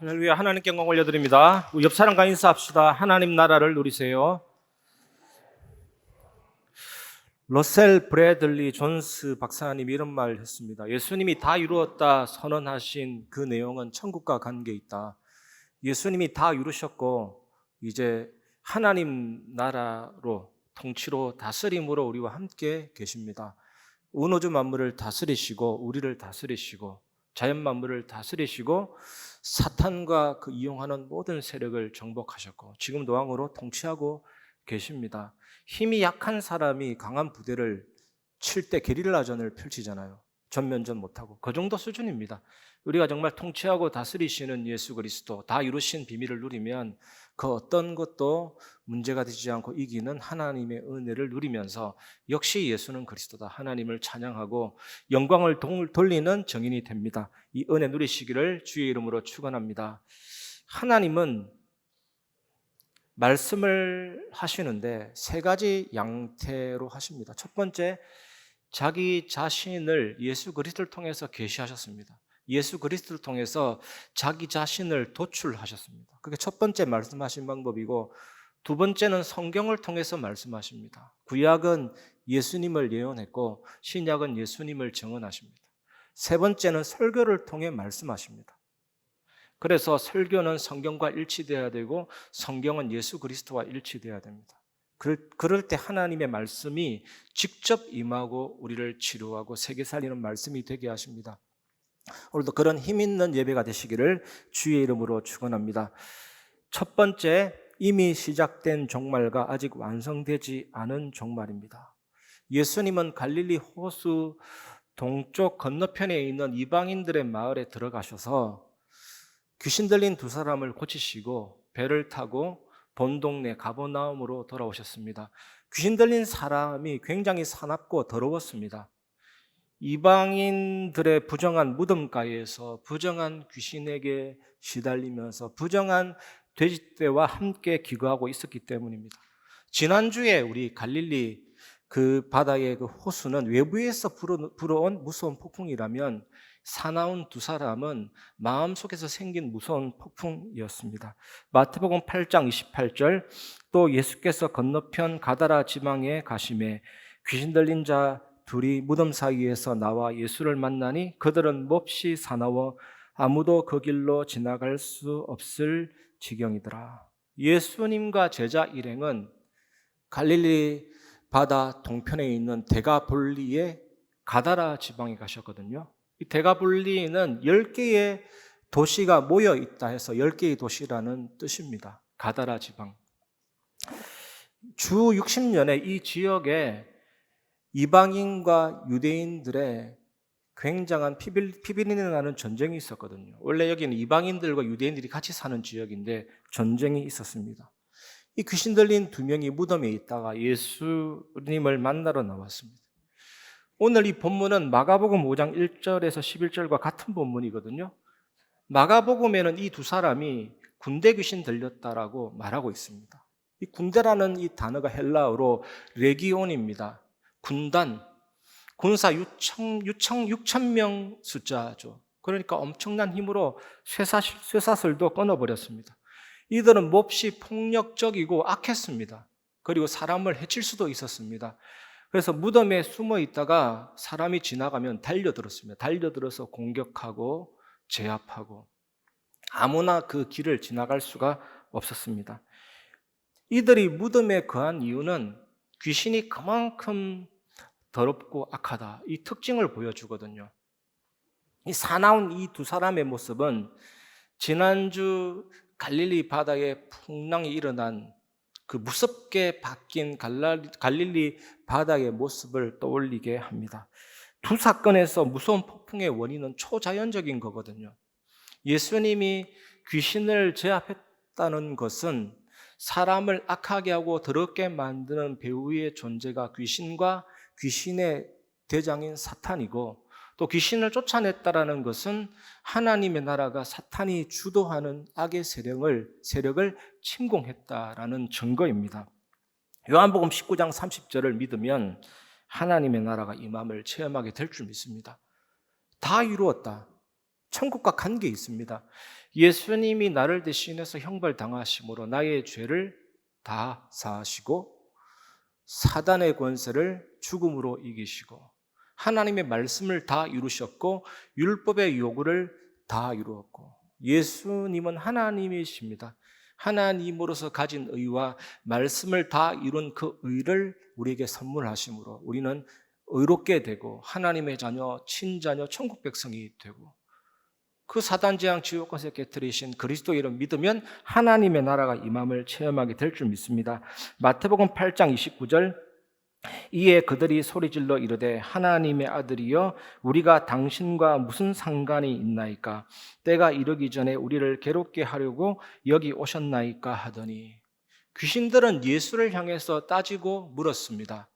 할렐루야. 하나님께 영광 올려드립니다. 옆 사람과 인사합시다. 하나님 나라를 누리세요. 러셀 브래들리 존스 박사님이 이런 말을 했습니다. 예수님이 다 이루었다 선언하신 그 내용은 천국과 관계 있다. 예수님이 다 이루셨고 이제 하나님 나라로 통치로 다스림으로 우리와 함께 계십니다. 온 우주 만물을 다스리시고 우리를 다스리시고 자연 만물을 다스리시고 사탄과 그 이용하는 모든 세력을 정복하셨고 지금도 왕으로 통치하고 계십니다. 힘이 약한 사람이 강한 부대를 칠 때 게릴라전을 펼치잖아요. 전면전 못하고 그 정도 수준입니다. 우리가 정말 통치하고 다스리시는 예수 그리스도 다 이루신 비밀을 누리면 그 어떤 것도 문제가 되지 않고 이기는 하나님의 은혜를 누리면서 역시 예수는 그리스도다 하나님을 찬양하고 영광을 돌리는 정인이 됩니다. 이 은혜 누리시기를 주의 이름으로 축원합니다. 하나님은 말씀을 하시는데 세 가지 양태로 하십니다. 첫 번째, 자기 자신을 예수 그리스도를 통해서 계시하셨습니다. 예수 그리스도를 통해서 자기 자신을 도출하셨습니다. 그게 첫 번째 말씀하신 방법이고, 두 번째는 성경을 통해서 말씀하십니다. 구약은 예수님을 예언했고 신약은 예수님을 증언하십니다. 세 번째는 설교를 통해 말씀하십니다. 그래서 설교는 성경과 일치되어야 되고 성경은 예수 그리스도와 일치되어야 됩니다. 그럴 때 하나님의 말씀이 직접 임하고 우리를 치료하고 세계 살리는 말씀이 되게 하십니다. 오늘도 그런 힘 있는 예배가 되시기를 주의 이름으로 축원합니다. 첫 번째, 이미 시작된 종말과 아직 완성되지 않은 종말입니다. 예수님은 갈릴리 호수 동쪽 건너편에 있는 이방인들의 마을에 들어가셔서 귀신 들린 두 사람을 고치시고 배를 타고 본 동네 가버나움으로 돌아오셨습니다. 귀신 들린 사람이 굉장히 사납고 더러웠습니다. 이방인들의 부정한 무덤가에서 부정한 귀신에게 시달리면서 부정한 돼지떼와 함께 기거하고 있었기 때문입니다. 지난주에 우리 갈릴리 그 바다의 그 호수는 외부에서 불어온 무서운 폭풍이라면 사나운 두 사람은 마음속에서 생긴 무서운 폭풍이었습니다. 마태복음 8장 28절, 또 예수께서 건너편 가다라 지방에 가심에 귀신 들린 자 둘이 무덤 사이에서 나와 예수를 만나니 그들은 몹시 사나워 아무도 그 길로 지나갈 수 없을 지경이더라. 예수님과 제자 일행은 갈릴리 바다 동편에 있는 데가볼리의 가다라 지방에 가셨거든요. 이 데가볼리는 10개의 도시가 모여 있다 해서 10개의 도시라는 뜻입니다. 가다라 지방. 주 60년에 이 지역에 이방인과 유대인들의 굉장한 피비린내 나는 전쟁이 있었거든요. 원래 여기는 이방인들과 유대인들이 같이 사는 지역인데 전쟁이 있었습니다. 이 귀신 들린 두 명이 무덤에 있다가 예수님을 만나러 나왔습니다. 오늘 이 본문은 마가복음 5장 1절에서 11절과 같은 본문이거든요. 마가복음에는 이 두 사람이 군대 귀신 들렸다라고 말하고 있습니다. 이 군대라는 이 단어가 헬라어로 레기온입니다. 군단, 군사 6,000명 숫자죠. 그러니까 엄청난 힘으로 쇠사슬도 끊어버렸습니다. 이들은 몹시 폭력적이고 악했습니다. 그리고 사람을 해칠 수도 있었습니다. 그래서 무덤에 숨어 있다가 사람이 지나가면 달려들었습니다. 달려들어서 공격하고 제압하고 아무나 그 길을 지나갈 수가 없었습니다. 이들이 무덤에 거한 이유는 귀신이 그만큼 더럽고 악하다, 이 특징을 보여주거든요. 이 사나운 이 두 사람의 모습은 지난주 갈릴리 바다에 풍랑이 일어난 그 무섭게 바뀐 갈릴리 바다의 모습을 떠올리게 합니다. 두 사건에서 무서운 폭풍의 원인은 초자연적인 거거든요. 예수님이 귀신을 제압했다는 것은 사람을 악하게 하고 더럽게 만드는 배후의 존재가 귀신과 귀신의 대장인 사탄이고, 또 귀신을 쫓아냈다라는 것은 하나님의 나라가 사탄이 주도하는 악의 세력을 침공했다라는 증거입니다. 요한복음 19장 30절을 믿으면 하나님의 나라가 임함을 체험하게 될 줄 믿습니다. 다 이루었다. 천국과 관계 있습니다. 예수님이 나를 대신해서 형벌당하심으로 나의 죄를 다 사하시고 사단의 권세를 죽음으로 이기시고 하나님의 말씀을 다 이루셨고 율법의 요구를 다 이루었고 예수님은 하나님이십니다. 하나님으로서 가진 의와 말씀을 다 이룬 그 의를 우리에게 선물하심으로 우리는 의롭게 되고 하나님의 자녀, 친자녀, 천국 백성이 되고 그 사단 재앙 지옥 권세 깨뜨리신 그리스도 이름 믿으면 하나님의 나라가 임함을 체험하게 될 줄 믿습니다. 마태복음 8장 29절 이에 그들이 소리질러 이르되 하나님의 아들이여 우리가 당신과 무슨 상관이 있나이까 때가 이르기 전에 우리를 괴롭게 하려고 여기 오셨나이까 하더니 귀신들은 예수를 향해서 따지고 물었습니다.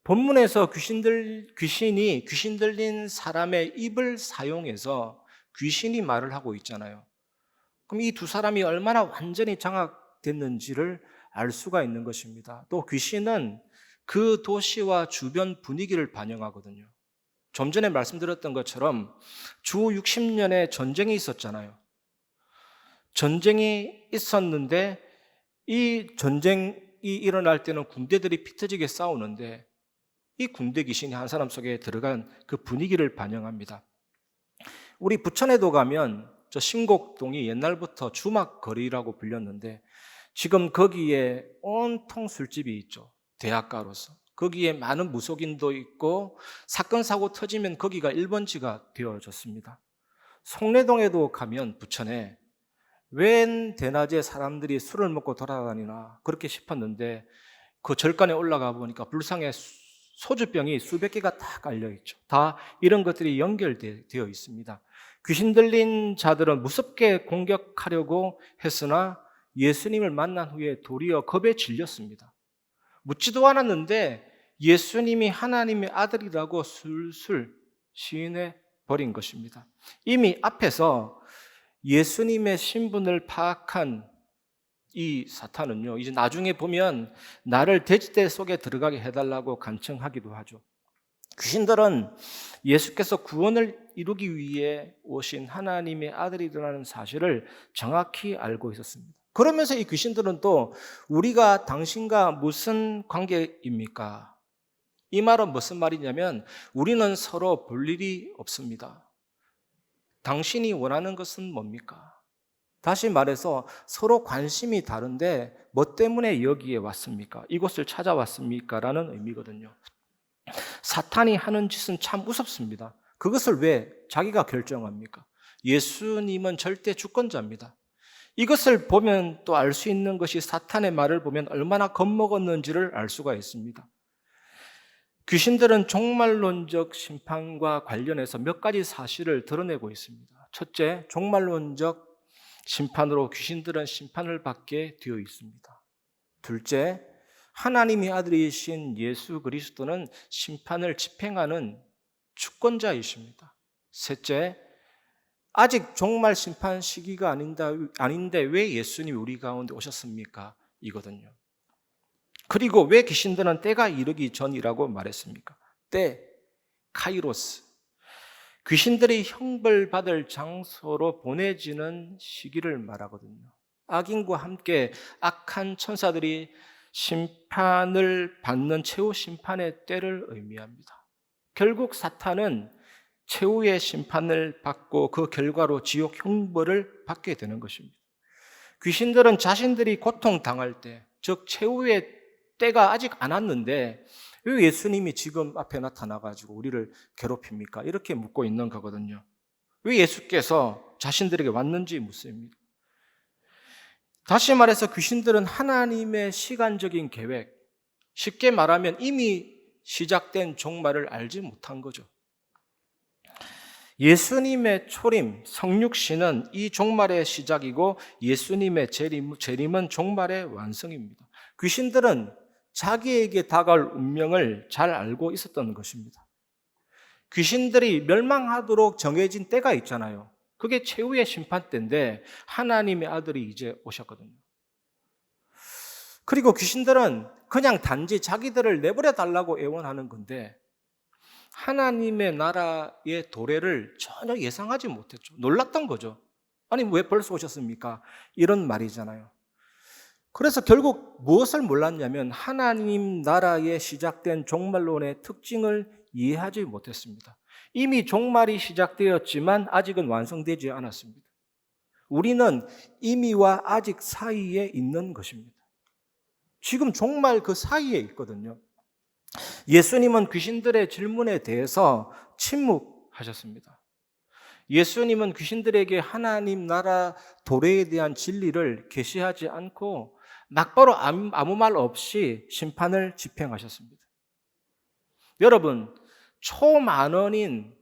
본문에서 귀신 들린 사람의 입을 사용해서 귀신이 말을 하고 있잖아요. 그럼 이 두 사람이 얼마나 완전히 장악됐는지를 알 수가 있는 것입니다. 또 귀신은 그 도시와 주변 분위기를 반영하거든요. 좀 전에 말씀드렸던 것처럼 주 60년의 전쟁이 있었잖아요. 전쟁이 있었는데 이 전쟁이 일어날 때는 군대들이 피 터지게 싸우는데 이 군대 귀신이 한 사람 속에 들어간 그 분위기를 반영합니다. 우리 부천에도 가면 저 신곡동이 옛날부터 주막거리라고 불렸는데 지금 거기에 온통 술집이 있죠. 대학가로서. 거기에 많은 무속인도 있고 사건 사고 터지면 거기가 1번지가 되어졌습니다. 송내동에도 가면 부천에 웬 대낮에 사람들이 술을 먹고 돌아다니나 그렇게 싶었는데 그 절간에 올라가 보니까 불상에 소주병이 수백 개가 다 깔려있죠. 다 이런 것들이 연결되어 있습니다. 귀신 들린 자들은 무섭게 공격하려고 했으나 예수님을 만난 후에 도리어 겁에 질렸습니다. 묻지도 않았는데 예수님이 하나님의 아들이라고 술술 시인해 버린 것입니다. 이미 앞에서 예수님의 신분을 파악한 이 사탄은요, 이제 나중에 보면 나를 돼지떼 속에 들어가게 해달라고 간청하기도 하죠. 귀신들은 예수께서 구원을 이루기 위해 오신 하나님의 아들이라는 사실을 정확히 알고 있었습니다. 그러면서 이 귀신들은 또 우리가 당신과 무슨 관계입니까? 이 말은 무슨 말이냐면 우리는 서로 볼 일이 없습니다. 당신이 원하는 것은 뭡니까? 다시 말해서 서로 관심이 다른데 뭐 때문에 여기에 왔습니까? 이곳을 찾아왔습니까? 라는 의미거든요. 사탄이 하는 짓은 참 무섭습니다. 그것을 왜 자기가 결정합니까? 예수님은 절대 주권자입니다. 이것을 보면 또 알 수 있는 것이 사탄의 말을 보면 얼마나 겁먹었는지를 알 수가 있습니다. 귀신들은 종말론적 심판과 관련해서 몇 가지 사실을 드러내고 있습니다. 첫째, 종말론적 심판으로 귀신들은 심판을 받게 되어 있습니다. 둘째, 하나님의 아들이신 예수 그리스도는 심판을 집행하는 주권자이십니다. 셋째, 아직 종말 심판 시기가 아닌데 왜 예수님이 우리 가운데 오셨습니까? 이거든요. 그리고 왜 귀신들은 때가 이르기 전이라고 말했습니까? 때, 카이로스. 귀신들이 형벌받을 장소로 보내지는 시기를 말하거든요. 악인과 함께 악한 천사들이 심판을 받는 최후 심판의 때를 의미합니다. 결국 사탄은 최후의 심판을 받고 그 결과로 지옥 형벌을 받게 되는 것입니다. 귀신들은 자신들이 고통당할 때, 즉 최후의 때가 아직 안 왔는데 왜 예수님이 지금 앞에 나타나가지고 우리를 괴롭힙니까? 이렇게 묻고 있는 거거든요. 왜 예수께서 자신들에게 왔는지 묻습니다. 다시 말해서 귀신들은 하나님의 시간적인 계획, 쉽게 말하면 이미 시작된 종말을 알지 못한 거죠. 예수님의 초림, 성육신은 이 종말의 시작이고 예수님의 재림은 종말의 완성입니다. 귀신들은 자기에게 다가올 운명을 잘 알고 있었던 것입니다. 귀신들이 멸망하도록 정해진 때가 있잖아요. 그게 최후의 심판 때인데 하나님의 아들이 이제 오셨거든요. 그리고 귀신들은 그냥 단지 자기들을 내버려 달라고 애원하는 건데 하나님의 나라의 도래를 전혀 예상하지 못했죠. 놀랐던 거죠. 아니, 왜 벌써 오셨습니까? 이런 말이잖아요. 그래서 결국 무엇을 몰랐냐면 하나님 나라에 시작된 종말론의 특징을 이해하지 못했습니다. 이미 종말이 시작되었지만 아직은 완성되지 않았습니다. 우리는 이미와 아직 사이에 있는 것입니다. 지금 종말 그 사이에 있거든요. 예수님은 귀신들의 질문에 대해서 침묵하셨습니다. 예수님은 귀신들에게 하나님 나라 도래에 대한 진리를 계시하지 않고 막바로 아무 말 없이 심판을 집행하셨습니다. 여러분, 초만원인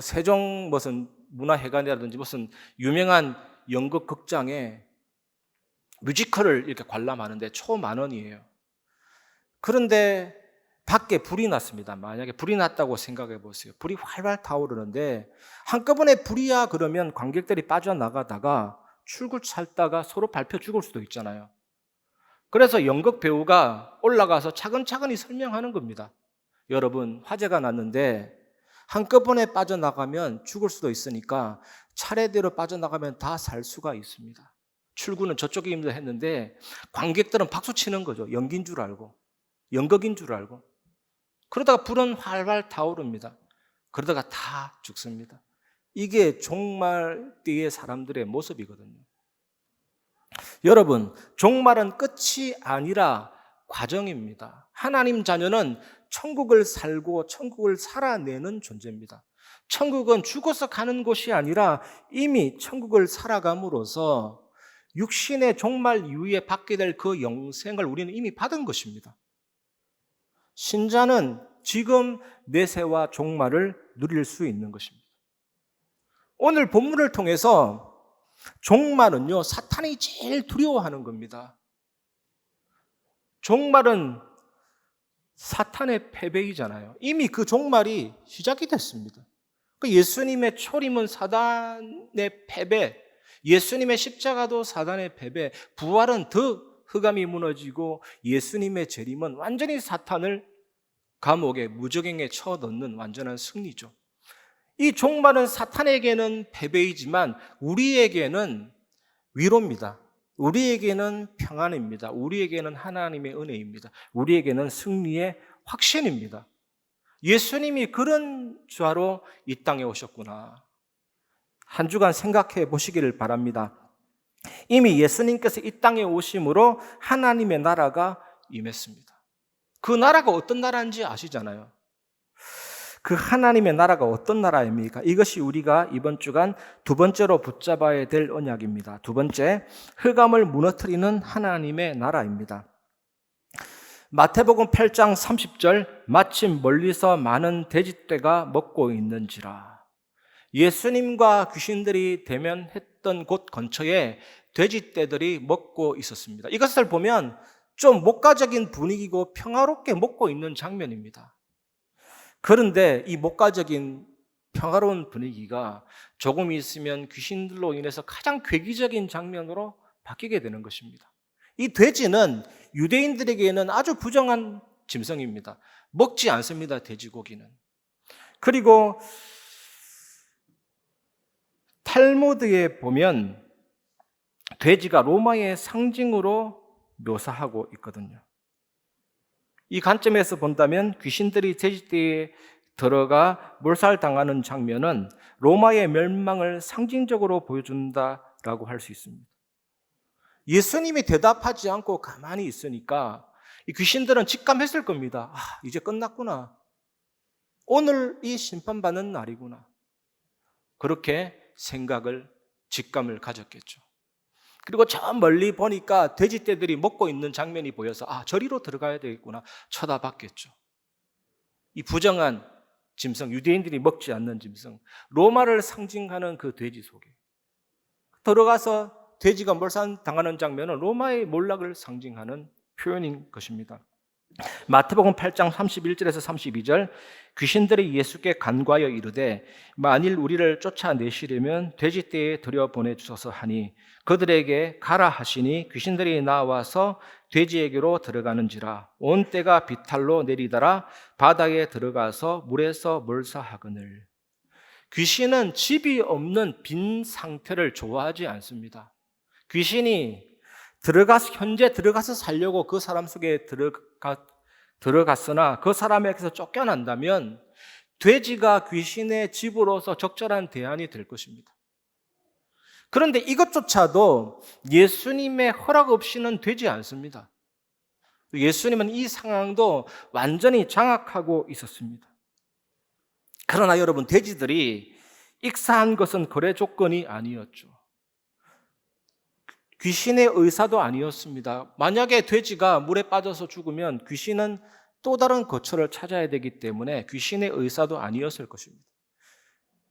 세종 무슨 문화회관이라든지 무슨 유명한 연극 극장에 뮤지컬을 이렇게 관람하는데 초만원이에요. 그런데 밖에 불이 났습니다. 만약에 불이 났다고 생각해 보세요. 불이 활활 타오르는데 한꺼번에 불이야 그러면 관객들이 빠져나가다가 출구 찾다가 서로 밟혀 죽을 수도 있잖아요. 그래서 연극 배우가 올라가서 차근차근히 설명하는 겁니다. 여러분, 화재가 났는데 한꺼번에 빠져나가면 죽을 수도 있으니까 차례대로 빠져나가면 다 살 수가 있습니다. 출구는 저쪽입니다 했는데 관객들은 박수 치는 거죠. 연기인 줄 알고, 연극인 줄 알고. 그러다가 불은 활활 타오릅니다. 그러다가 다 죽습니다. 이게 종말 때의 사람들의 모습이거든요. 여러분, 종말은 끝이 아니라 과정입니다. 하나님 자녀는 천국을 살고 천국을 살아내는 존재입니다. 천국은 죽어서 가는 곳이 아니라 이미 천국을 살아감으로써 육신의 종말 이후에 받게 될 그 영생을 우리는 이미 받은 것입니다. 신자는 지금 내세와 종말을 누릴 수 있는 것입니다. 오늘 본문을 통해서 종말은요, 사탄이 제일 두려워하는 겁니다. 종말은 사탄의 패배이잖아요. 이미 그 종말이 시작이 됐습니다. 예수님의 초림은 사단의 패배, 예수님의 십자가도 사단의 패배, 부활은 더 흑암이 무너지고 예수님의 재림은 완전히 사탄을 감옥에 무적행에 쳐넣는 완전한 승리죠. 이 종말은 사탄에게는 패배이지만 우리에게는 위로입니다. 우리에게는 평안입니다. 우리에게는 하나님의 은혜입니다. 우리에게는 승리의 확신입니다. 예수님이 그런 자로 이 땅에 오셨구나. 한 주간 생각해 보시기를 바랍니다. 이미 예수님께서 이 땅에 오심으로 하나님의 나라가 임했습니다. 그 나라가 어떤 나라인지 아시잖아요. 그 하나님의 나라가 어떤 나라입니까? 이것이 우리가 이번 주간 두 번째로 붙잡아야 될 언약입니다. 두 번째, 흑암을 무너뜨리는 하나님의 나라입니다. 마태복음 8장 30절, 마침 멀리서 많은 돼지떼가 먹고 있는지라. 예수님과 귀신들이 대면했던 곳 근처에 돼지떼들이 먹고 있었습니다. 이것을 보면 좀 목가적인 분위기고 평화롭게 먹고 있는 장면입니다. 그런데 이 목가적인 평화로운 분위기가 조금 있으면 귀신들로 인해서 가장 괴기적인 장면으로 바뀌게 되는 것입니다. 이 돼지는 유대인들에게는 아주 부정한 짐승입니다. 먹지 않습니다, 돼지고기는. 그리고 탈무드에 보면 돼지가 로마의 상징으로 묘사하고 있거든요. 이 관점에서 본다면 귀신들이 돼지떼에 들어가 몰살당하는 장면은 로마의 멸망을 상징적으로 보여준다라고 할 수 있습니다. 예수님이 대답하지 않고 가만히 있으니까 이 귀신들은 직감했을 겁니다. 이제 끝났구나. 오늘 이 심판받는 날이구나. 그렇게 직감을 가졌겠죠. 그리고 저 멀리 보니까 돼지떼들이 먹고 있는 장면이 보여서 저리로 들어가야 되겠구나 쳐다봤겠죠. 이 부정한 짐승, 유대인들이 먹지 않는 짐승, 로마를 상징하는 그 돼지 속에 들어가서 돼지가 몰살당하는 장면은 로마의 몰락을 상징하는 표현인 것입니다. 마태복음 8장 31절에서 32절, 귀신들이 예수께 간과하여 이르되 만일 우리를 쫓아내시려면 돼지떼에 들여보내주소서 하니 그들에게 가라 하시니 귀신들이 나와서 돼지에게로 들어가는지라 온 떼가 비탈로 내리더라 바다에 들어가서 물에서 몰사하거늘. 귀신은 집이 없는 빈 상태를 좋아하지 않습니다. 귀신이 현재 들어가서 살려고 그 사람 속에 들어갔으나 그 사람에게서 쫓겨난다면 돼지가 귀신의 집으로서 적절한 대안이 될 것입니다. 그런데 이것조차도 예수님의 허락 없이는 되지 않습니다. 예수님은 이 상황도 완전히 장악하고 있었습니다. 그러나 여러분, 돼지들이 익사한 것은 거래 조건이 아니었죠. 귀신의 의사도 아니었습니다. 만약에 돼지가 물에 빠져서 죽으면 귀신은 또 다른 거처를 찾아야 되기 때문에 귀신의 의사도 아니었을 것입니다.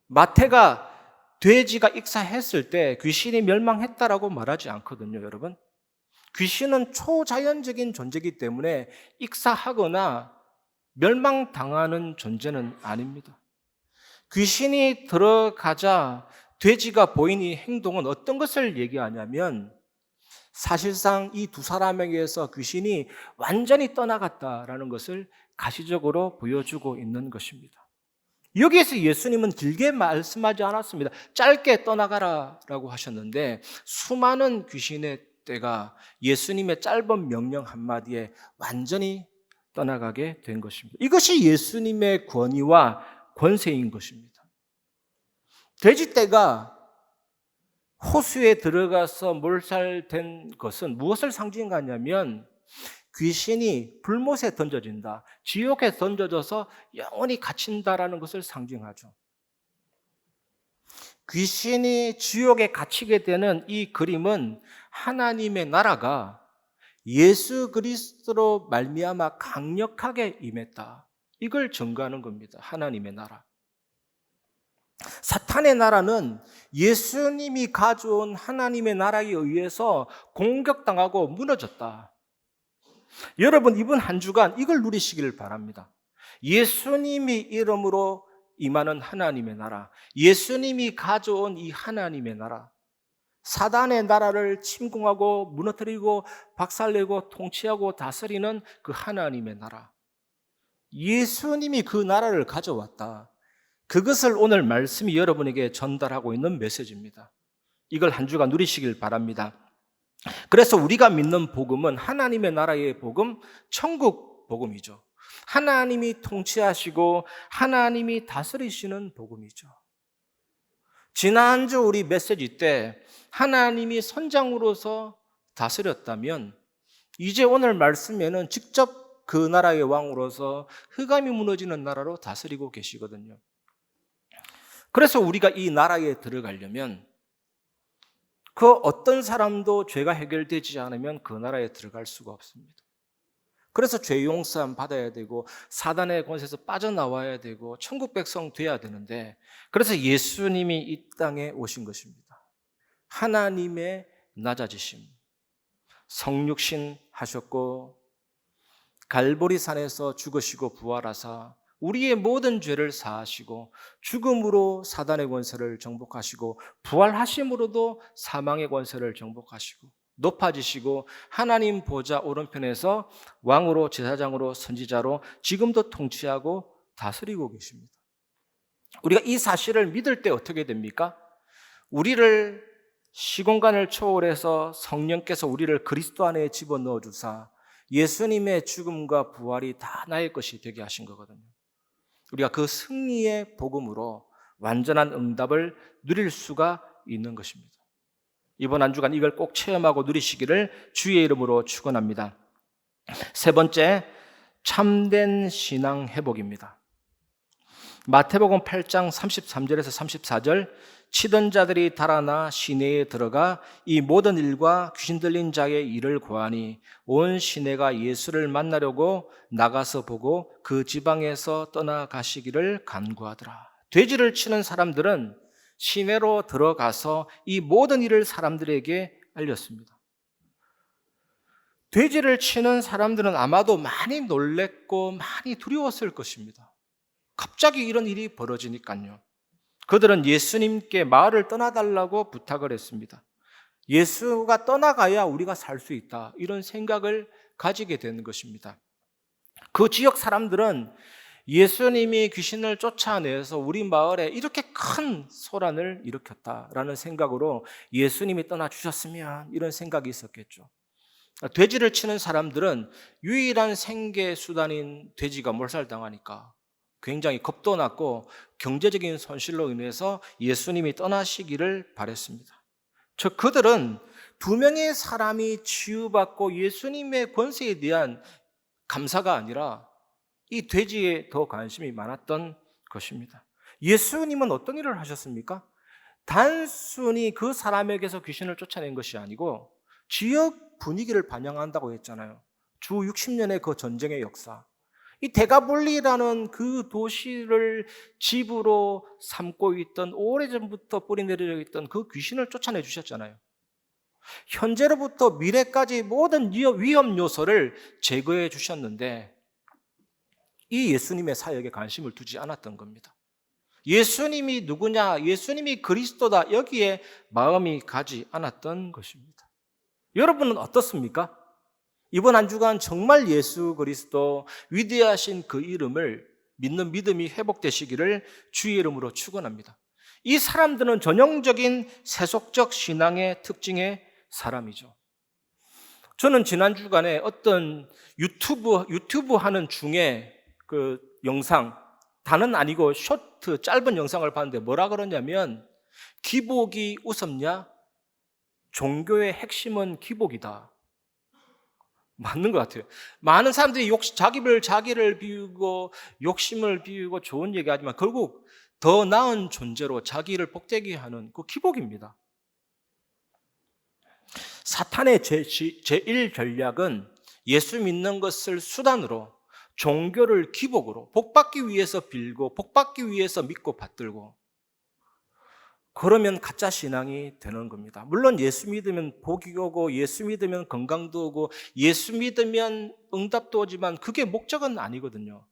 마태가 돼지가 익사했을 때 귀신이 멸망했다라고 말하지 않거든요, 여러분. 귀신은 초자연적인 존재이기 때문에 익사하거나 멸망당하는 존재는 아닙니다. 귀신이 들어가자 돼지가 보인 이 행동은 어떤 것을 얘기하냐면 사실상 이 두 사람에게서 귀신이 완전히 떠나갔다라는 것을 가시적으로 보여주고 있는 것입니다. 여기에서 예수님은 길게 말씀하지 않았습니다. 짧게 떠나가라라고 하셨는데 수많은 귀신의 떼가 예수님의 짧은 명령 한마디에 완전히 떠나가게 된 것입니다. 이것이 예수님의 권위와 권세인 것입니다. 돼지떼가 호수에 들어가서 몰살된 것은 무엇을 상징하냐면 귀신이 불못에 던져진다, 지옥에 던져져서 영원히 갇힌다라는 것을 상징하죠. 귀신이 지옥에 갇히게 되는 이 그림은 하나님의 나라가 예수 그리스도로 말미암아 강력하게 임했다, 이걸 증거하는 겁니다. 하나님의 나라. 사탄의 나라는 예수님이 가져온 하나님의 나라에 의해서 공격당하고 무너졌다. 여러분, 이번 한 주간 이걸 누리시기를 바랍니다. 예수님이 이름으로 임하는 하나님의 나라, 예수님이 가져온 이 하나님의 나라, 사단의 나라를 침공하고 무너뜨리고 박살내고 통치하고 다스리는 그 하나님의 나라, 예수님이 그 나라를 가져왔다. 그것을 오늘 말씀이 여러분에게 전달하고 있는 메시지입니다. 이걸 한 주간 누리시길 바랍니다. 그래서 우리가 믿는 복음은 하나님의 나라의 복음, 천국 복음이죠. 하나님이 통치하시고 하나님이 다스리시는 복음이죠. 지난주 우리 메시지 때 하나님이 선장으로서 다스렸다면 이제 오늘 말씀에는 직접 그 나라의 왕으로서 흑암이 무너지는 나라로 다스리고 계시거든요. 그래서 우리가 이 나라에 들어가려면 그 어떤 사람도 죄가 해결되지 않으면 그 나라에 들어갈 수가 없습니다. 그래서 죄 용서함 받아야 되고 사단의 권세에서 빠져나와야 되고 천국 백성 돼야 되는데, 그래서 예수님이 이 땅에 오신 것입니다. 하나님의 낮아지심, 성육신 하셨고 갈보리산에서 죽으시고 부활하사 우리의 모든 죄를 사하시고 죽음으로 사단의 권세를 정복하시고 부활하심으로도 사망의 권세를 정복하시고 높아지시고 하나님 보좌 오른편에서 왕으로 제사장으로 선지자로 지금도 통치하고 다스리고 계십니다. 우리가 이 사실을 믿을 때 어떻게 됩니까? 우리를 시공간을 초월해서 성령께서 우리를 그리스도 안에 집어넣어 주사 예수님의 죽음과 부활이 다 나의 것이 되게 하신 거거든요. 우리가 그 승리의 복음으로 완전한 응답을 누릴 수가 있는 것입니다. 이번 한 주간 이걸 꼭 체험하고 누리시기를 주의 이름으로 축원합니다. 세 번째, 참된 신앙 회복입니다. 마태복음 8장 33절에서 34절, 치던 자들이 달아나 시내에 들어가 이 모든 일과 귀신 들린 자의 일을 고하니 온 시내가 예수를 만나려고 나가서 보고 그 지방에서 떠나가시기를 간구하더라. 돼지를 치는 사람들은 시내로 들어가서 이 모든 일을 사람들에게 알렸습니다. 돼지를 치는 사람들은 아마도 많이 놀랬고 많이 두려웠을 것입니다. 갑자기 이런 일이 벌어지니까요. 그들은 예수님께 마을을 떠나달라고 부탁을 했습니다. 예수가 떠나가야 우리가 살 수 있다, 이런 생각을 가지게 되는 것입니다. 그 지역 사람들은 예수님이 귀신을 쫓아내서 우리 마을에 이렇게 큰 소란을 일으켰다라는 생각으로 예수님이 떠나주셨으면, 이런 생각이 있었겠죠. 돼지를 치는 사람들은 유일한 생계 수단인 돼지가 몰살당하니까 굉장히 겁도 났고 경제적인 손실로 인해서 예수님이 떠나시기를 바랬습니다. 즉 그들은 두 명의 사람이 치유받고 예수님의 권세에 대한 감사가 아니라 이 돼지에 더 관심이 많았던 것입니다. 예수님은 어떤 일을 하셨습니까? 단순히 그 사람에게서 귀신을 쫓아낸 것이 아니고 지역 분위기를 반영한다고 했잖아요. 주 60년의 그 전쟁의 역사, 이 데가볼리라는 그 도시를 집으로 삼고 있던, 오래전부터 뿌리 내려져 있던 그 귀신을 쫓아내 주셨잖아요. 현재로부터 미래까지 모든 위험 요소를 제거해 주셨는데 이 예수님의 사역에 관심을 두지 않았던 겁니다. 예수님이 누구냐, 예수님이 그리스도다, 여기에 마음이 가지 않았던 것입니다. 여러분은 어떻습니까? 이번 한 주간 정말 예수 그리스도 위대하신 그 이름을 믿는 믿음이 회복되시기를 주의 이름으로 축원합니다. 이 사람들은 전형적인 세속적 신앙의 특징의 사람이죠. 저는 지난 주간에 어떤 유튜브 하는 중에 그 영상, 다는 아니고 쇼트 짧은 영상을 봤는데 뭐라 그러냐면, 기복이 우습냐? 종교의 핵심은 기복이다. 맞는 것 같아요. 많은 사람들이 자기를 비우고 욕심을 비우고 좋은 얘기하지만 결국 더 나은 존재로 자기를 복되게 하는 그 기복입니다. 사탄의 제1 전략은 예수 믿는 것을 수단으로, 종교를 기복으로 복받기 위해서 빌고 복받기 위해서 믿고 받들고, 그러면 가짜 신앙이 되는 겁니다. 물론 예수 믿으면 복이 오고 예수 믿으면 건강도 오고 예수 믿으면 응답도 오지만 그게 목적은 아니거든요.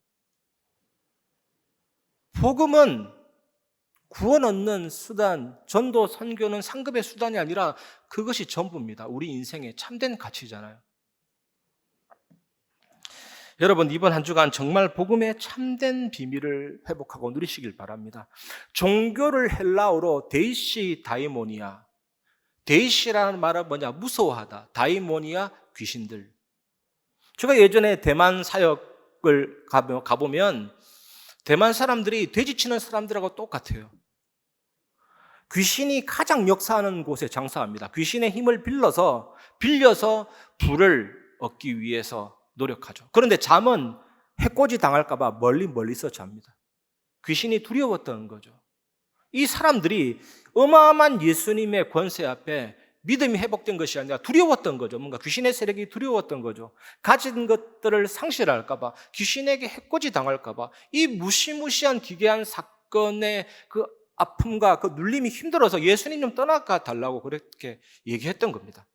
복음은 구원 얻는 수단, 전도, 선교는 상급의 수단이 아니라 그것이 전부입니다. 우리 인생의 참된 가치잖아요. 여러분, 이번 한 주간 정말 복음의 참된 비밀을 회복하고 누리시길 바랍니다. 종교를 헬라어로 데이시 다이모니아, 데이시라는 말은 뭐냐? 무서워하다. 다이모니아, 귀신들. 제가 예전에 대만 사역을 가보면 대만 사람들이 돼지치는 사람들하고 똑같아요. 귀신이 가장 역사하는 곳에 장사합니다. 귀신의 힘을 빌려서 부를 얻기 위해서 노력하죠. 그런데 잠은 해코지 당할까 봐 멀리서 잡니다. 귀신이 두려웠던 거죠. 이 사람들이 어마어마한 예수님의 권세 앞에 믿음이 회복된 것이 아니라 두려웠던 거죠. 뭔가 귀신의 세력이 두려웠던 거죠. 가진 것들을 상실할까 봐, 귀신에게 해코지 당할까 봐, 이 무시무시한 기괴한 사건의 그 아픔과 그 눌림이 힘들어서 예수님 좀 떠나가 달라고 그렇게 얘기했던 겁니다.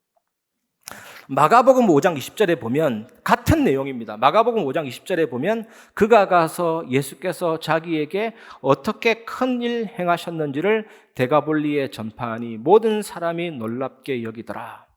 마가복음 5장 20절에 보면 같은 내용입니다. 마가복음 5장 20절에 보면 그가 가서 예수께서 자기에게 어떻게 큰 일 행하셨는지를 데가볼리에 전파하니 모든 사람이 놀랍게 여기더라.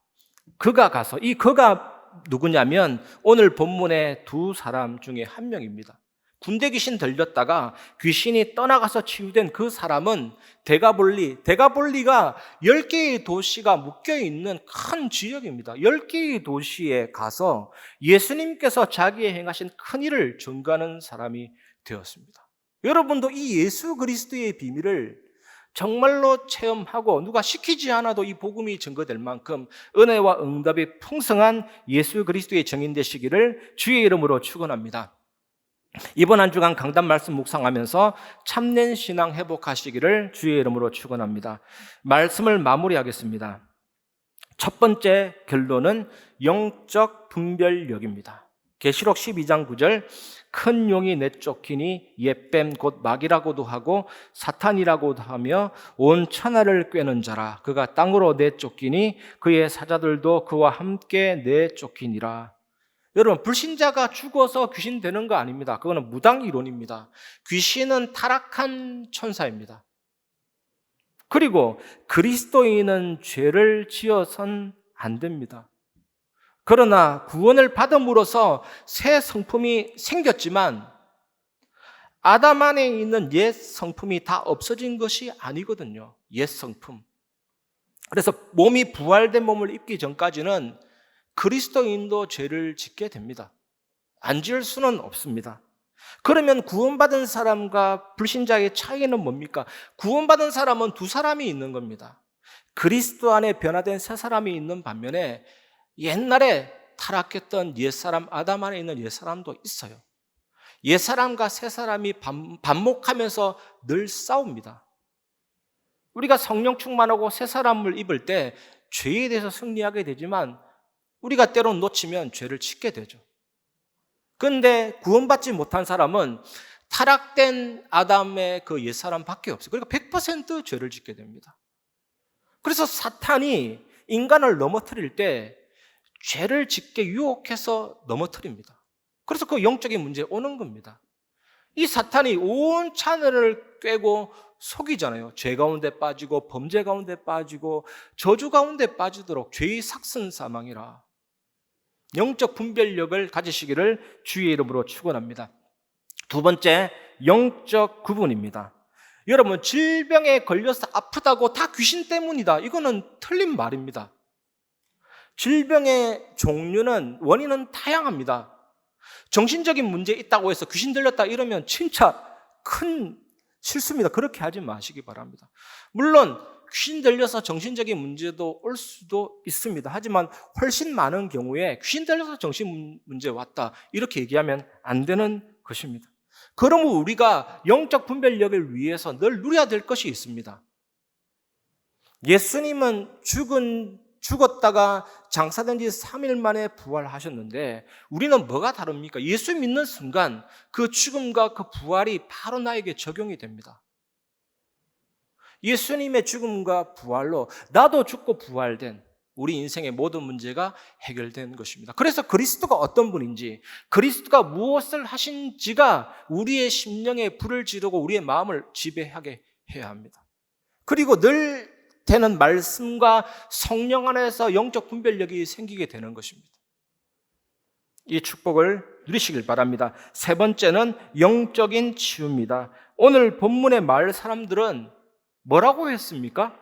그가 가서, 이 그가 누구냐면 오늘 본문의 두 사람 중에 한 명입니다. 군대 귀신 들렸다가 귀신이 떠나가서 치유된 그 사람은 데가볼리가 10개의 도시가 묶여있는 큰 지역입니다. 10개의 도시에 가서 예수님께서 자기의 행하신 큰 일을 전가하는 사람이 되었습니다. 여러분도 이 예수 그리스도의 비밀을 정말로 체험하고 누가 시키지 않아도 이 복음이 증거될 만큼 은혜와 응답이 풍성한 예수 그리스도의 증인 되시기를 주의 이름으로 축원합니다. 이번 한 주간 강단 말씀 묵상하면서 참된 신앙 회복하시기를 주의 이름으로 축원합니다. 말씀을 마무리하겠습니다. 첫 번째 결론은 영적 분별력입니다. 계시록 12장 9절 큰 용이 내쫓기니 옛뱀 곧 마귀라고도 하고 사탄이라고도 하며 온 천하를 꿰는 자라. 그가 땅으로 내쫓기니 그의 사자들도 그와 함께 내쫓기니라. 여러분, 불신자가 죽어서 귀신 되는 거 아닙니다. 그거는 무당 이론입니다. 귀신은 타락한 천사입니다. 그리고 그리스도인은 죄를 지어선 안 됩니다. 그러나 구원을 받음으로써 새 성품이 생겼지만 아담 안에 있는 옛 성품이 다 없어진 것이 아니거든요. 옛 성품. 그래서 몸이 부활된 몸을 입기 전까지는 그리스도인도 죄를 짓게 됩니다. 안 지을 수는 없습니다. 그러면 구원받은 사람과 불신자의 차이는 뭡니까? 구원받은 사람은 두 사람이 있는 겁니다. 그리스도 안에 변화된 새 사람이 있는 반면에 옛날에 타락했던 옛사람, 아담 안에 있는 옛사람도 있어요. 옛사람과 새사람이 반목하면서 늘 싸웁니다. 우리가 성령 충만하고 새사람을 입을 때 죄에 대해서 승리하게 되지만 우리가 때론 놓치면 죄를 짓게 되죠. 그런데 구원받지 못한 사람은 타락된 아담의 그 옛사람밖에 없어요. 그러니까 100% 죄를 짓게 됩니다. 그래서 사탄이 인간을 넘어뜨릴 때 죄를 짓게 유혹해서 넘어뜨립니다. 그래서 그 영적인 문제에 오는 겁니다. 이 사탄이 온 하늘을 꿰고 속이잖아요. 죄 가운데 빠지고 범죄 가운데 빠지고 저주 가운데 빠지도록 죄의 삭슨 사망이라. 영적 분별력을 가지시기를 주의 이름으로 축원합니다. 두 번째, 영적 구분입니다. 여러분, 질병에 걸려서 아프다고 다 귀신 때문이다. 이거는 틀린 말입니다. 질병의 종류는, 원인은 다양합니다. 정신적인 문제 있다고 해서 귀신 들렸다 이러면 진짜 큰 실수입니다. 그렇게 하지 마시기 바랍니다. 물론 귀신 들려서 정신적인 문제도 올 수도 있습니다. 하지만 훨씬 많은 경우에 귀신 들려서 정신 문제 왔다 이렇게 얘기하면 안 되는 것입니다. 그러므로 우리가 영적 분별력을 위해서 늘 누려야 될 것이 있습니다. 예수님은 죽었다가 장사된 지 3일 만에 부활하셨는데 우리는 뭐가 다릅니까? 예수 믿는 순간 그 죽음과 그 부활이 바로 나에게 적용이 됩니다. 예수님의 죽음과 부활로 나도 죽고 부활된 우리 인생의 모든 문제가 해결된 것입니다. 그래서 그리스도가 어떤 분인지, 그리스도가 무엇을 하신지가 우리의 심령에 불을 지르고 우리의 마음을 지배하게 해야 합니다. 그리고 늘 되는 말씀과 성령 안에서 영적 분별력이 생기게 되는 것입니다. 이 축복을 누리시길 바랍니다. 세 번째는 영적인 치유입니다. 오늘 본문의 마을 사람들은 뭐라고 했습니까?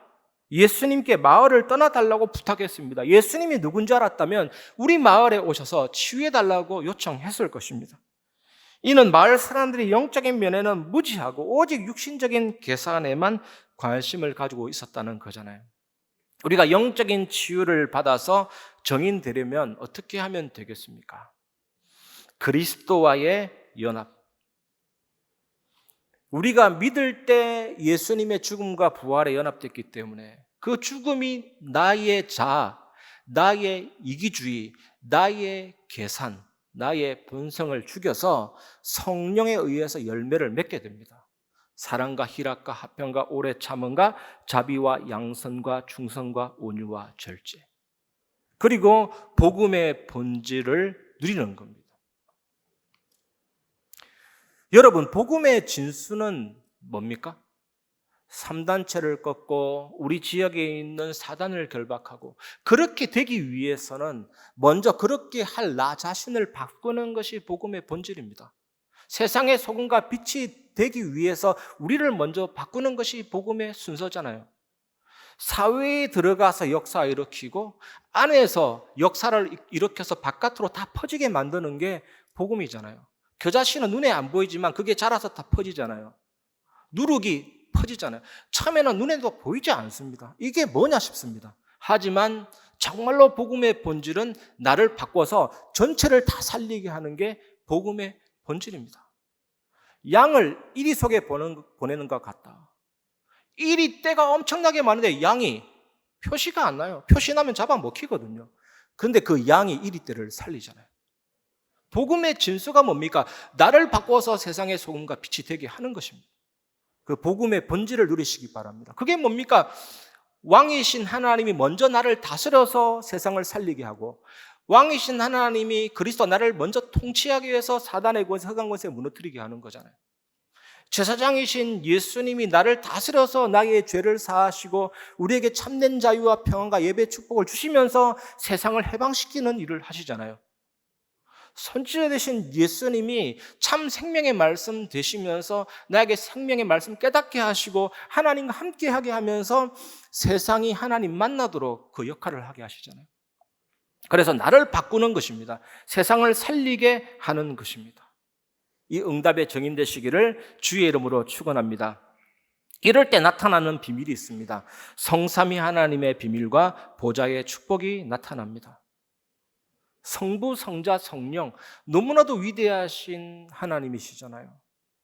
예수님께 마을을 떠나달라고 부탁했습니다. 예수님이 누군지 알았다면 우리 마을에 오셔서 치유해달라고 요청했을 것입니다. 이는 마을 사람들이 영적인 면에는 무지하고 오직 육신적인 계산에만 관심을 가지고 있었다는 거잖아요. 우리가 영적인 치유를 받아서 정인되려면 어떻게 하면 되겠습니까? 그리스도와의 연합. 우리가 믿을 때 예수님의 죽음과 부활에 연합됐기 때문에 그 죽음이 나의 자아, 나의 이기주의, 나의 계산, 나의 본성을 죽여서 성령에 의해서 열매를 맺게 됩니다. 사랑과 희락과 화평과 오래 참음과 자비와 양선과 충성과 온유와 절제. 그리고 복음의 본질을 누리는 겁니다. 여러분, 복음의 진수는 뭡니까? 3단체를 꺾고 우리 지역에 있는 사단을 결박하고 그렇게 되기 위해서는 먼저 그렇게 할 나 자신을 바꾸는 것이 복음의 본질입니다. 세상의 소금과 빛이 되기 위해서 우리를 먼저 바꾸는 것이 복음의 순서잖아요. 사회에 들어가서 역사 일으키고 안에서 역사를 일으켜서 바깥으로 다 퍼지게 만드는 게 복음이잖아요. 겨자씨는 눈에 안 보이지만 그게 자라서 다 퍼지잖아요. 누룩이 퍼지잖아요. 처음에는 눈에도 보이지 않습니다. 이게 뭐냐 싶습니다. 하지만 정말로 복음의 본질은 나를 바꿔서 전체를 다 살리게 하는 게 복음의 본질입니다. 양을 이리 속에 보내는 것 같다. 이리 떼가 엄청나게 많은데 양이 표시가 안 나요. 표시 나면 잡아먹히거든요. 그런데 그 양이 이리 떼를 살리잖아요. 복음의 진수가 뭡니까? 나를 바꿔서 세상의 소금과 빛이 되게 하는 것입니다. 그 복음의 본질을 누리시기 바랍니다. 그게 뭡니까? 왕이신 하나님이 먼저 나를 다스려서 세상을 살리게 하고, 왕이신 하나님이 그리스도 나를 먼저 통치하기 위해서 사단의 권세, 흑암 권세 무너뜨리게 하는 거잖아요. 제사장이신 예수님이 나를 다스려서 나의 죄를 사하시고 우리에게 참된 자유와 평안과 예배 축복을 주시면서 세상을 해방시키는 일을 하시잖아요. 선지자 되신 예수님이 참 생명의 말씀 되시면서 나에게 생명의 말씀 깨닫게 하시고 하나님과 함께하게 하면서 세상이 하나님 만나도록 그 역할을 하게 하시잖아요. 그래서 나를 바꾸는 것입니다. 세상을 살리게 하는 것입니다. 이 응답의 증인 되시기를 주의 이름으로 축원합니다. 이럴 때 나타나는 비밀이 있습니다. 성삼위 하나님의 비밀과 보좌의 축복이 나타납니다. 성부, 성자, 성령, 너무나도 위대하신 하나님이시잖아요.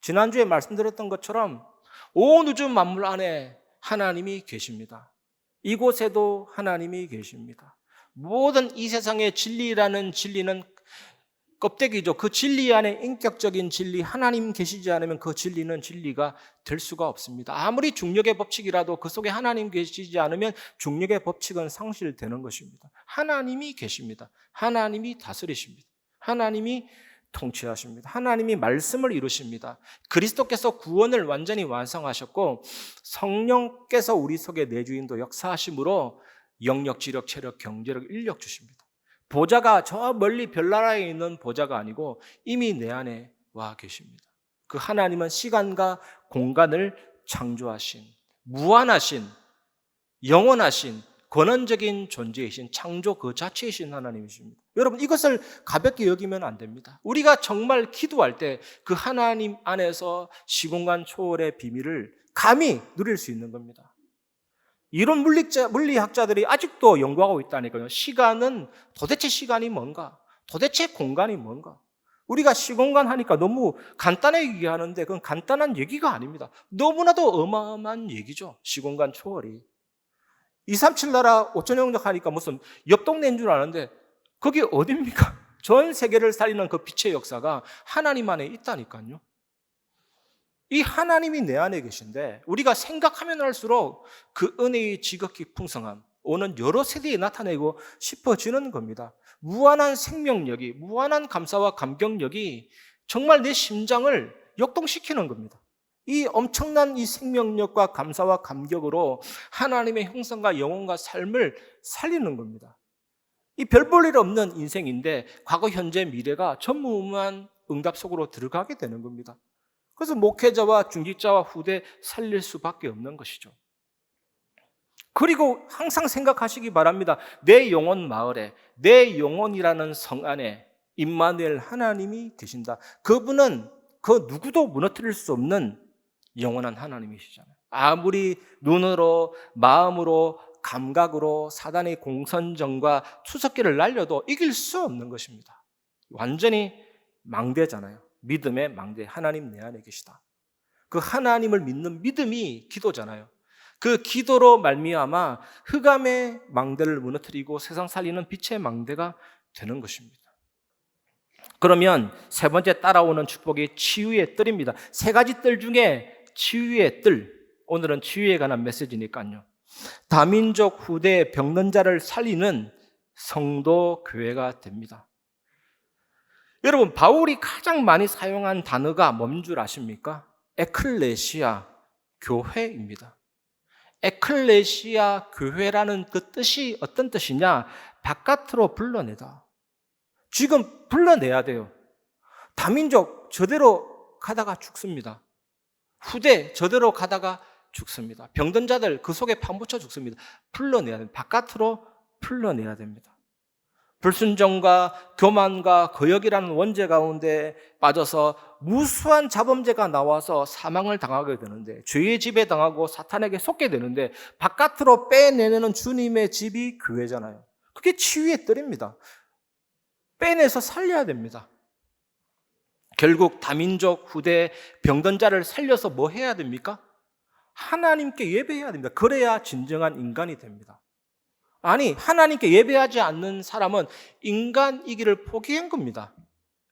지난주에 말씀드렸던 것처럼 온 우주 만물 안에 하나님이 계십니다. 이곳에도 하나님이 계십니다. 모든 이 세상의 진리라는 진리는 껍데기죠. 그 진리 안에 인격적인 진리, 하나님 계시지 않으면 그 진리는 진리가 될 수가 없습니다. 아무리 중력의 법칙이라도 그 속에 하나님 계시지 않으면 중력의 법칙은 상실되는 것입니다. 하나님이 계십니다. 하나님이 다스리십니다. 하나님이 통치하십니다. 하나님이 말씀을 이루십니다. 그리스도께서 구원을 완전히 완성하셨고 성령께서 우리 속에 내주인도 역사하심으로 영력, 지력, 체력, 경제력, 인력 주십니다. 보좌가 저 멀리 별나라에 있는 보좌가 아니고 이미 내 안에 와 계십니다. 그 하나님은 시간과 공간을 창조하신, 무한하신, 영원하신, 권한적인 존재이신 창조 그 자체이신 하나님이십니다. 여러분, 이것을 가볍게 여기면 안 됩니다. 우리가 정말 기도할 때 그 하나님 안에서 시공간 초월의 비밀을 감히 누릴 수 있는 겁니다. 이런 물리학자들이 아직도 연구하고 있다니까요. 시간은 도대체 시간이 뭔가? 도대체 공간이 뭔가? 우리가 시공간 하니까 너무 간단하게 얘기하는데 그건 간단한 얘기가 아닙니다. 너무나도 어마어마한 얘기죠. 시공간 초월이. 237 나라 5천 영역 하니까 무슨 옆 동네인 줄 아는데 그게 어딥니까? 전 세계를 살리는 그 빛의 역사가 하나님 안에 있다니까요. 이 하나님이 내 안에 계신데 우리가 생각하면 할수록 그 은혜의 지극히 풍성함, 오는 여러 세대에 나타내고 싶어지는 겁니다. 무한한 생명력이, 무한한 감사와 감격력이 정말 내 심장을 역동시키는 겁니다. 이 엄청난 이 생명력과 감사와 감격으로 하나님의 형상과 영혼과 삶을 살리는 겁니다. 이 별 볼 일 없는 인생인데 과거, 현재, 미래가 전무후무한 응답 속으로 들어가게 되는 겁니다. 그래서 목회자와 중직자와 후대 살릴 수밖에 없는 것이죠. 그리고 항상 생각하시기 바랍니다. 내 영혼 마을에, 내 영혼이라는 성 안에 임마누엘 하나님이 계신다. 그분은 그 누구도 무너뜨릴 수 없는 영원한 하나님이시잖아요. 아무리 눈으로, 마음으로, 감각으로 사단의 공선전과 투석기를 날려도 이길 수 없는 것입니다. 완전히 망대잖아요. 믿음의 망대, 하나님 내 안에 계시다. 그 하나님을 믿는 믿음이 기도잖아요. 그 기도로 말미암아 흑암의 망대를 무너뜨리고 세상 살리는 빛의 망대가 되는 것입니다. 그러면 세 번째 따라오는 축복이 치유의 뜰입니다. 세 가지 뜰 중에 치유의 뜰, 오늘은 치유에 관한 메시지니까요. 다민족 후대 병든 자를 살리는 성도 교회가 됩니다. 여러분, 바울이 가장 많이 사용한 단어가 뭔 줄 아십니까? 에클레시아, 교회입니다. 에클레시아, 교회라는 그 뜻이 어떤 뜻이냐? 바깥으로 불러내다. 지금 불러내야 돼요. 다민족 저대로 가다가 죽습니다. 후대 저대로 가다가 죽습니다. 병든 자들 그 속에 파묻혀 죽습니다. 풀러내야 됩니다. 바깥으로 풀러내야 됩니다. 불순종과 교만과 거역이라는 원죄 가운데 빠져서 무수한 자범죄가 나와서 사망을 당하게 되는데, 죄의 집에 당하고 사탄에게 속게 되는데 바깥으로 빼내는 주님의 집이 교회잖아요. 그게 치유의 뜰입니다. 빼내서 살려야 됩니다. 결국 다민족 후대 병든 자를 살려서 뭐 해야 됩니까? 하나님께 예배해야 됩니다. 그래야 진정한 인간이 됩니다. 아니, 하나님께 예배하지 않는 사람은 인간이기를 포기한 겁니다.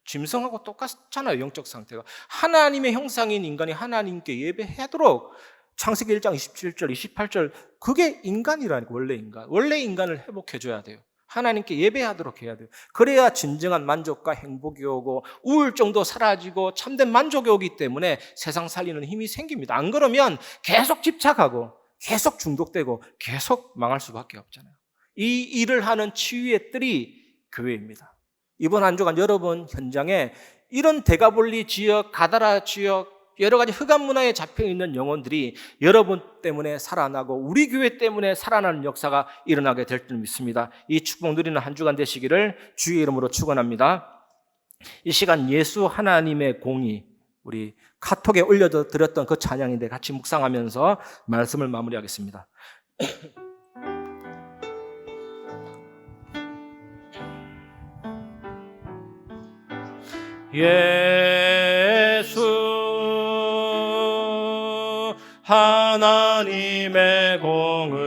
짐승하고 똑같잖아요. 영적 상태가. 하나님의 형상인 인간이 하나님께 예배하도록 창세기 1장 27절 28절 그게 인간이라니까. 원래 인간을 회복해줘야 돼요. 하나님께 예배하도록 해야 돼요. 그래야 진정한 만족과 행복이 오고 우울증도 사라지고 참된 만족이 오기 때문에 세상 살리는 힘이 생깁니다. 안 그러면 계속 집착하고 계속 중독되고 계속 망할 수밖에 없잖아요. 이 일을 하는 치유의 뜰이 교회입니다. 이번 한 주간 여러분 현장에 이런 대가볼리 지역, 가다라 지역 여러 가지 흑암 문화에 잡혀있는 영혼들이 여러분 때문에 살아나고 우리 교회 때문에 살아나는 역사가 일어나게 될 줄 믿습니다. 이 축복 누리는 한 주간 되시기를 주의 이름으로 축원합니다. 이 시간 예수 하나님의 공의 우리 카톡에 올려드렸던 그 찬양인데 같이 묵상하면서 말씀을 마무리하겠습니다. 예수 하나님의 공의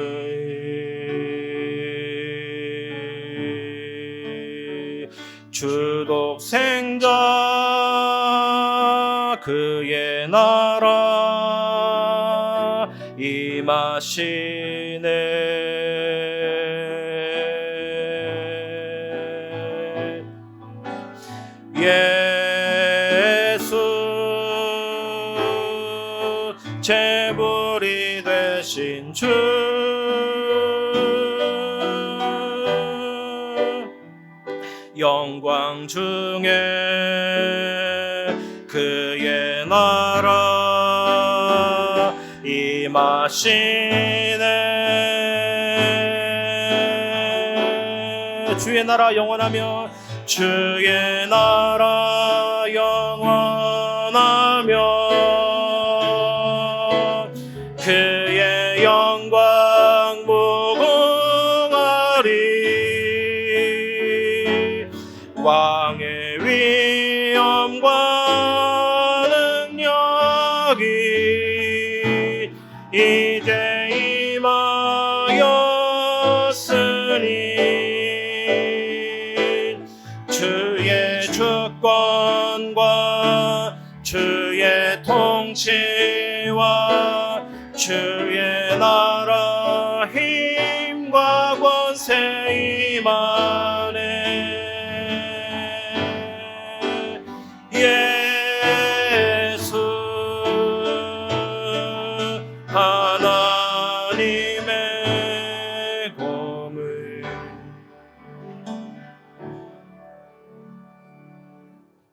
주독생자 그의 나라 임하시네 제물이 되신 주 영광 중에 그의 나라 임하시네 주의 나라 영원하며 주의 나라 영원하며 그의 영광 무궁하리 왕의 위엄과 능력이 이제 임하였으니 주의 주권과 주의 통치와 주의 나라 힘과 권세 임하